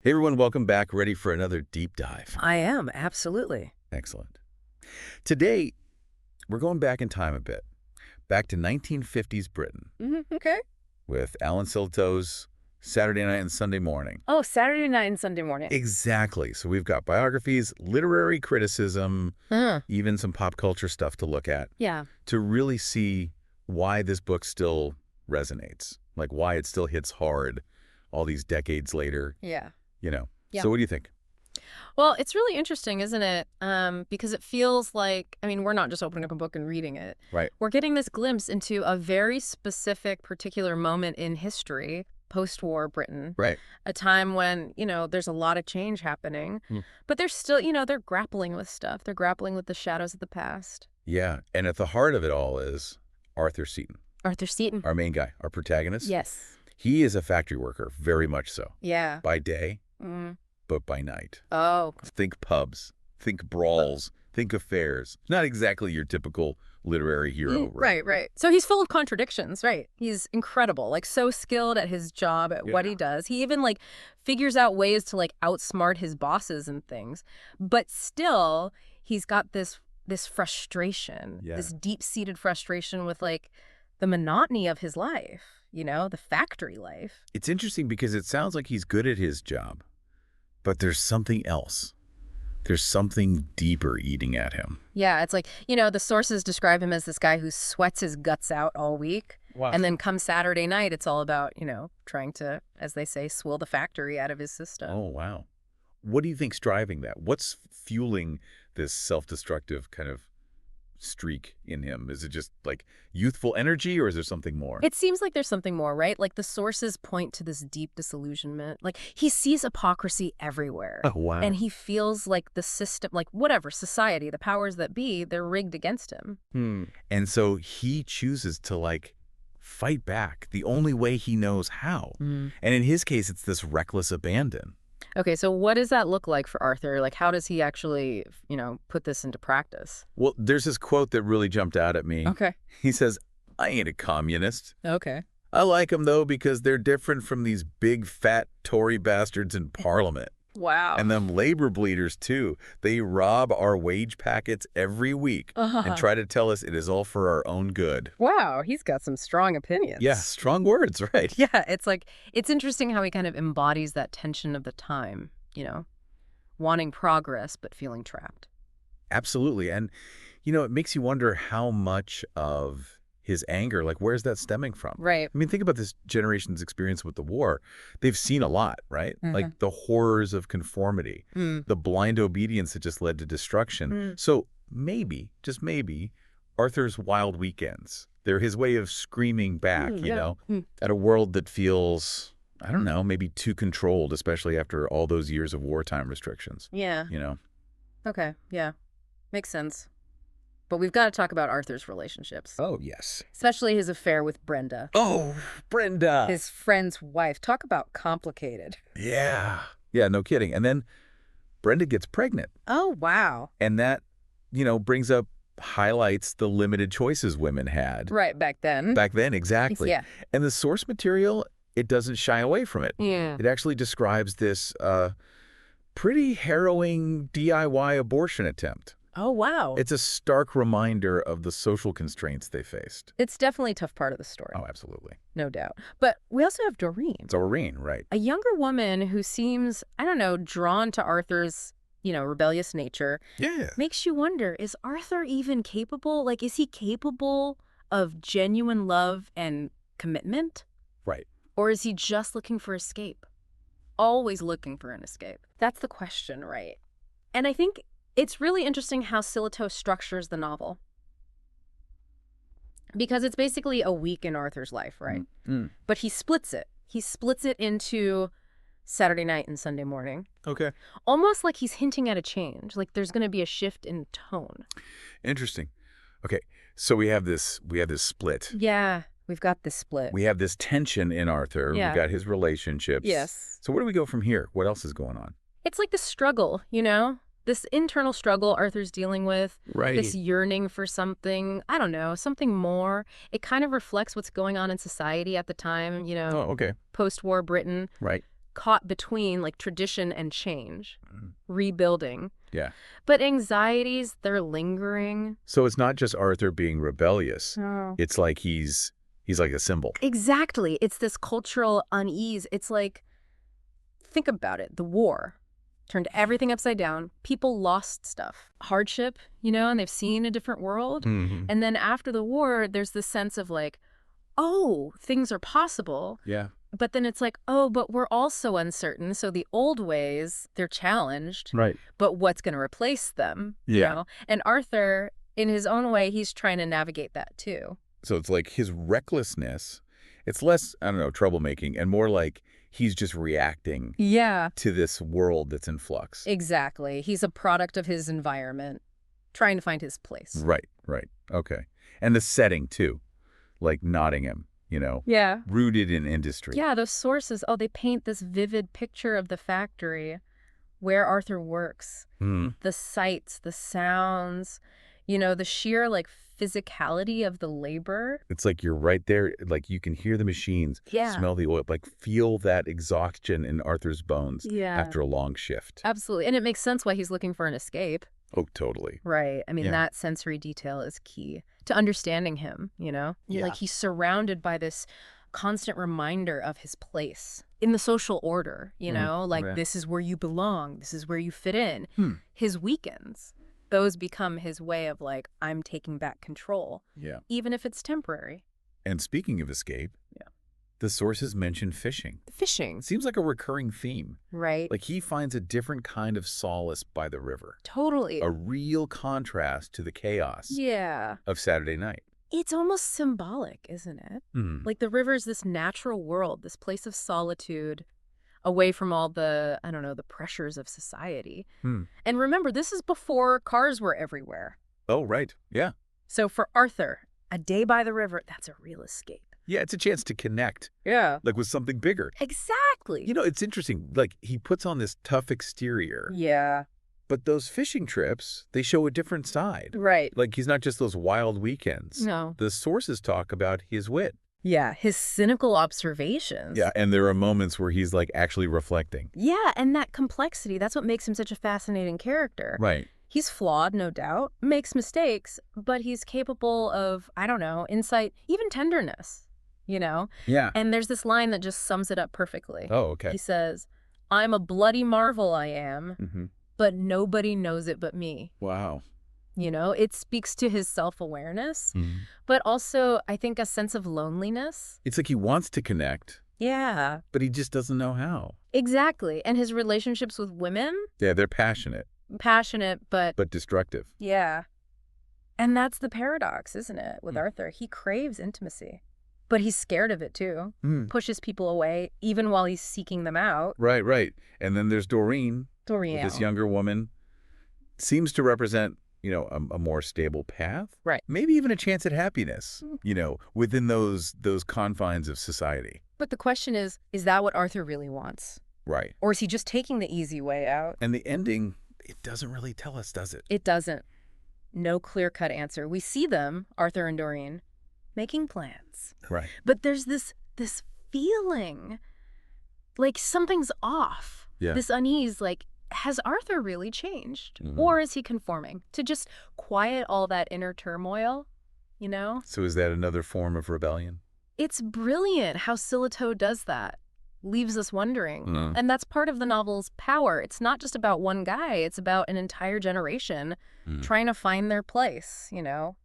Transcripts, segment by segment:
Hey everyone, welcome back. Ready for another deep dive. I am, absolutely. Excellent. Today, we're going back in time a bit. Back to 1950s Britain Okay. with Alan Sillitoe's Saturday Night and Sunday Morning. Oh, Saturday night and Sunday morning. Exactly. So we've got biographies, literary criticism, even some pop culture stuff to look at Yeah. to really see why this book still resonates, like why it still hits hard all these decades later, Yeah. Yeah. Yeah. So what do you think? Well, it's really interesting, isn't it? Because it feels like, I mean, we're not just opening up a book and reading it. Right. We're getting this glimpse into a very specific, particular moment in history, post-war Britain. Right. A time when, there's a lot of change happening. But they're still, they're grappling with stuff. They're grappling with the shadows of the past. Yeah. And at the heart of it all is Arthur Seaton, Arthur Seaton. our main guy, our protagonist. Yes. He is a factory worker, very much so. Yeah. By day, Mm. but by night. Oh. Think pubs, think brawls, think affairs. Not exactly your typical literary hero. Right. So he's full of contradictions, right? He's incredible, like so skilled at his job, at what he does. He even figures out ways to outsmart his bosses and things. But still, he's got this frustration, this deep-seated frustration with the monotony of his life, the factory life. It's interesting because it sounds like he's good at his job, but there's something else. There's something deeper eating at him. Yeah, it's the sources describe him as this guy who sweats his guts out all week. Wow. And then come Saturday night, it's all about, trying to, as they say, swill the factory out of his system. Oh, wow. What do you think's driving that? What's fueling this self-destructive kind of streak in him? Is it just youthful energy, or is there something more? It seems like there's something more, right? The sources point to this deep disillusionment. He sees hypocrisy everywhere. Oh, wow. And he feels like the system, whatever, society, the powers that be, they're rigged against him. And so he chooses to fight back the only way he knows how. And in his case, it's this reckless abandon. Okay, so what does that look like for Arthur? How does he actually, put this into practice? Well, there's this quote that really jumped out at me. Okay. He says, "I ain't a communist. Okay. I like them, though, because they're different from these big, fat Tory bastards in Parliament. Wow. And them labor bleeders, too. They rob our wage packets every week and try to tell us it is all for our own good." Wow, he's got some strong opinions. Yeah, strong words, right? Yeah, it's interesting how he kind of embodies that tension of the time, wanting progress but feeling trapped. Absolutely. And, it makes you wonder how much of his anger, where's that stemming from? Right. I mean, think about this generation's experience with the war. They've seen a lot, right? The horrors of conformity, the blind obedience that just led to destruction. So maybe, just maybe, Arthur's wild weekends, they're his way of screaming back, at a world that feels, I don't know, maybe too controlled, especially after all those years of wartime restrictions. Yeah. Okay, yeah. Makes sense. But we've got to talk about Arthur's relationships. Oh, yes. Especially his affair with Brenda. Oh, Brenda. His friend's wife. Talk about complicated. Yeah. Yeah, no kidding. And then Brenda gets pregnant. Oh, wow. And that, highlights the limited choices women had. Right, back then. Back then, exactly. Yeah. And the source material, it doesn't shy away from it. Yeah. It actually describes this pretty harrowing DIY abortion attempt. Oh, wow. It's a stark reminder of the social constraints they faced. It's definitely a tough part of the story. Oh, absolutely. No doubt. But we also have Doreen. Doreen, right. A younger woman who seems, I don't know, drawn to Arthur's, rebellious nature. Yeah. Makes you wonder, is Arthur even capable? Is he capable of genuine love and commitment? Right. Or is he just looking for escape? Always looking for an escape. That's the question, right? And I think it's really interesting how Sillitoe structures the novel. Because it's basically a week in Arthur's life, right? But he splits it. He splits it into Saturday night and Sunday morning. Okay. Almost like he's hinting at a change. There's going to be a shift in tone. Interesting. Okay. So we have this split. Yeah, we've got this split. We have this tension in Arthur. Yeah. We've got his relationships. Yes. So where do we go from here? What else is going on? It's like the struggle, This internal struggle Arthur's dealing with, Right. this yearning for something, I don't know, something more. It kind of reflects what's going on in society at the time, Oh, okay. post-war Britain. Right. caught between like tradition and change, rebuilding. Yeah. But anxieties, they're lingering. So it's not just Arthur being rebellious. No. It's like he's like a symbol. Exactly. It's this cultural unease. It's like, think about it. The war turned everything upside down. People lost stuff. Hardship, and they've seen a different world. Mm-hmm. And then after the war, there's this sense of like, oh, things are possible. Yeah. But then it's like, oh, but we're also uncertain. So the old ways, they're challenged. Right. But what's going to replace them? Yeah. And Arthur, in his own way, he's trying to navigate that too. So it's like his recklessness, it's less, I don't know, troublemaking, and more like he's just reacting to this world that's in flux. Exactly. He's a product of his environment, trying to find his place. Right. Okay. And the setting, too, like Nottingham, Yeah. rooted in industry. Yeah, those sources, they paint this vivid picture of the factory where Arthur works. The sights, the sounds, the sheer, like, physicality of the labor. It's like you're right there, like you can hear the machines, smell the oil, like feel that exhaustion in Arthur's bones after a long shift. Absolutely. And it makes sense why he's looking for an escape. Oh, totally. Right. I mean, that sensory detail is key to understanding him, Yeah. Like he's surrounded by this constant reminder of his place in the social order, like this is where you belong. This is where you fit in. His weekends, those become his way of like, I'm taking back control. Yeah. Even if it's temporary. And speaking of escape, the sources mention fishing. Fishing. It seems like a recurring theme. Right. Like he finds a different kind of solace by the river. Totally. A real contrast to the chaos of Saturday night. It's almost symbolic, isn't it? Like the river's this natural world, this place of solitude, away from all the, the pressures of society. And remember, this is before cars were everywhere. Oh, right. Yeah. So for Arthur, a day by the river, that's a real escape. Yeah, it's a chance to connect. Yeah. Like with something bigger. Exactly. It's interesting. Like he puts on this tough exterior. Yeah. But those fishing trips, they show a different side. Right. Like he's not just those wild weekends. No. The sources talk about his wit. Yeah, his cynical observations. Yeah, and there are moments where he's like actually reflecting. Yeah, and that complexity, that's what makes him such a fascinating character. Right. He's flawed, no doubt, makes mistakes, but he's capable of, insight, even tenderness, Yeah. And there's this line that just sums it up perfectly. Oh, okay. He says, I'm a bloody marvel, I am, but nobody knows it but me. Wow. It speaks to his self-awareness, but also, I think, a sense of loneliness. It's like he wants to connect. Yeah. But he just doesn't know how. Exactly. And his relationships with women? Yeah, they're passionate. But destructive. Yeah. And that's the paradox, isn't it, with Arthur? He craves intimacy, but he's scared of it too. Pushes people away, even while he's seeking them out. Right. And then there's Doreen. This younger woman. Seems to represent, a more stable path. Right. Maybe even a chance at happiness, within those confines of society. But the question is that what Arthur really wants? Right. Or is he just taking the easy way out? And the ending, it doesn't really tell us, does it? It doesn't. No clear-cut answer. We see them, Arthur and Doreen, making plans. Right. But there's this feeling like something's off. Yeah. This unease, like, has Arthur really changed? Or is he conforming to just quiet all that inner turmoil, So is that another form of rebellion? It's brilliant how Sillitoe does that. Leaves us wondering. And that's part of the novel's power. It's not just about one guy. It's about an entire generation trying to find their place,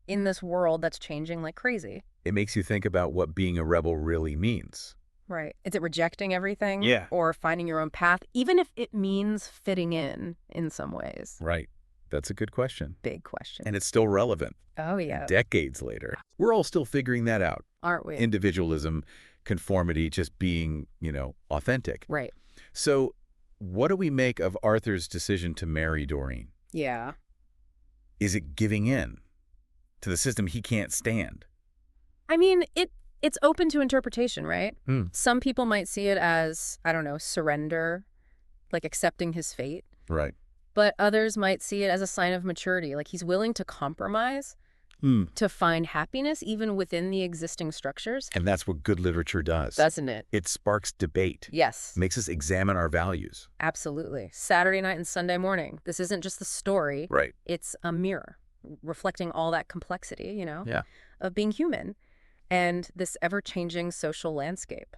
in this world that's changing like crazy. It makes you think about what being a rebel really means. Right. Is it rejecting everything? Yeah. Or finding your own path, even if it means fitting in some ways? Right. That's a good question. Big question. And it's still relevant. Oh, yeah. Decades later. We're all still figuring that out. Aren't we? Individualism, conformity, just being, authentic. Right. So what do we make of Arthur's decision to marry Doreen? Yeah. Is it giving in to the system he can't stand? I mean, it's open to interpretation, right? Some people might see it as, surrender, like accepting his fate. Right. But others might see it as a sign of maturity, like he's willing to compromise to find happiness even within the existing structures. And that's what good literature does. Doesn't it? It sparks debate. Yes. Makes us examine our values. Absolutely. Saturday night and Sunday morning. This isn't just the story. Right. It's a mirror reflecting all that complexity, Yeah. of being human and this ever-changing social landscape.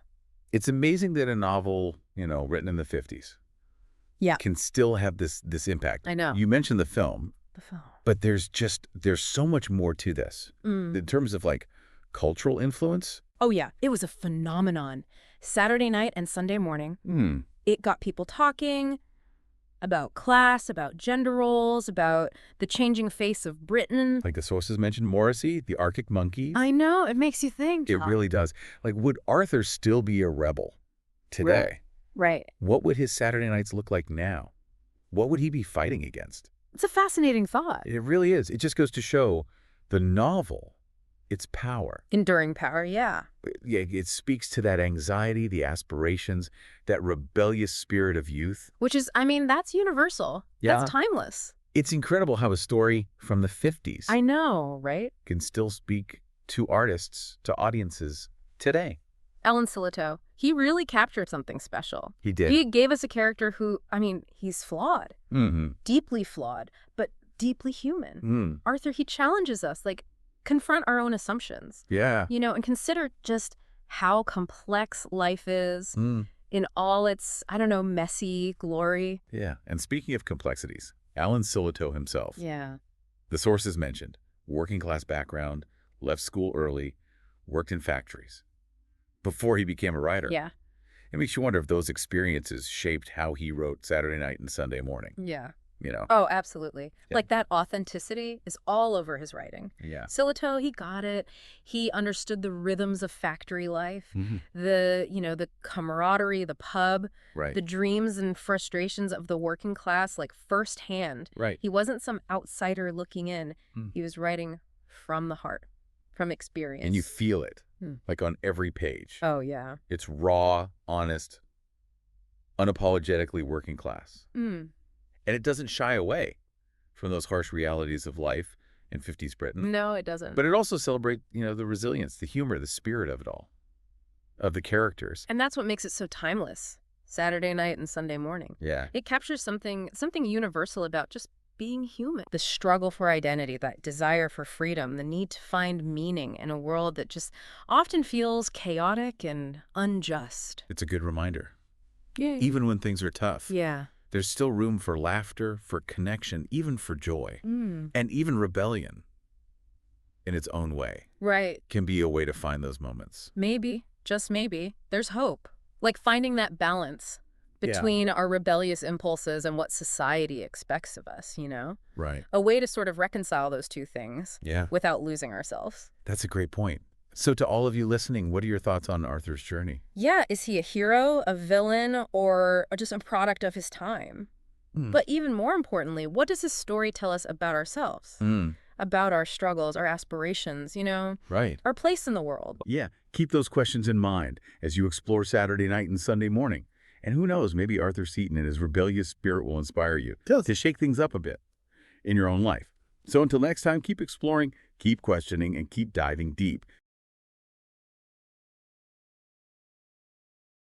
It's amazing that a novel, written in the 50s can still have this impact. I know. You mentioned the film, but there's so much more to this. In terms of cultural influence. Oh, yeah. It was a phenomenon. Saturday night and Sunday morning. It got people talking about class, about gender roles, about the changing face of Britain. Like the sources mentioned, Morrissey, the Arctic Monkeys. I know. It makes you think. It really does. Would Arthur still be a rebel today? Right. What would his Saturday nights look like now? What would he be fighting against? It's a fascinating thought. It really is. It just goes to show the novel, its power. Enduring power, yeah. It speaks to that anxiety, the aspirations, that rebellious spirit of youth. Which is, that's universal. Yeah. That's timeless. It's incredible how a story from the 50s I know, right? can still speak to artists, to audiences today. Alan Sillitoe, he really captured something special. He did. He gave us a character who, he's flawed. Deeply flawed, but deeply human. Arthur, he challenges us, confront our own assumptions. Yeah. And consider just how complex life is in all its, messy glory. Yeah. And speaking of complexities, Alan Sillitoe himself. Yeah. The sources mentioned, working class background, left school early, worked in factories before he became a writer. Yeah. It makes you wonder if those experiences shaped how he wrote Saturday Night and Sunday Morning. Yeah. Oh, absolutely. Yeah. That authenticity is all over his writing. Yeah. Sillitoe, he got it. He understood the rhythms of factory life, the camaraderie, the pub, Right. the dreams and frustrations of the working class, firsthand. Right. He wasn't some outsider looking in. He was writing from the heart, from experience. And you feel it, on every page. Oh, yeah. It's raw, honest, unapologetically working class. And it doesn't shy away from those harsh realities of life in 50s Britain. No, it doesn't. But it also celebrates, the resilience, the humor, the spirit of it all, of the characters. And that's what makes it so timeless. Saturday night and Sunday morning. Yeah. It captures something universal about just being human. The struggle for identity, that desire for freedom, the need to find meaning in a world that just often feels chaotic and unjust. It's a good reminder. Yeah. Even when things are tough. Yeah. There's still room for laughter, for connection, even for joy. And even rebellion, in its own way, Right. can be a way to find those moments. Maybe, just maybe, there's hope. Finding that balance between our rebellious impulses and what society expects of us, Right. A way to sort of reconcile those two things without losing ourselves. That's a great point. So to all of you listening, what are your thoughts on Arthur's journey? Yeah, is he a hero, a villain, or just a product of his time? But even more importantly, what does his story tell us about ourselves? About our struggles, our aspirations, Right. our place in the world? Yeah, keep those questions in mind as you explore Saturday night and Sunday morning. And who knows, maybe Arthur Seaton and his rebellious spirit will inspire you to shake things up a bit in your own life. So until next time, keep exploring, keep questioning, and keep diving deep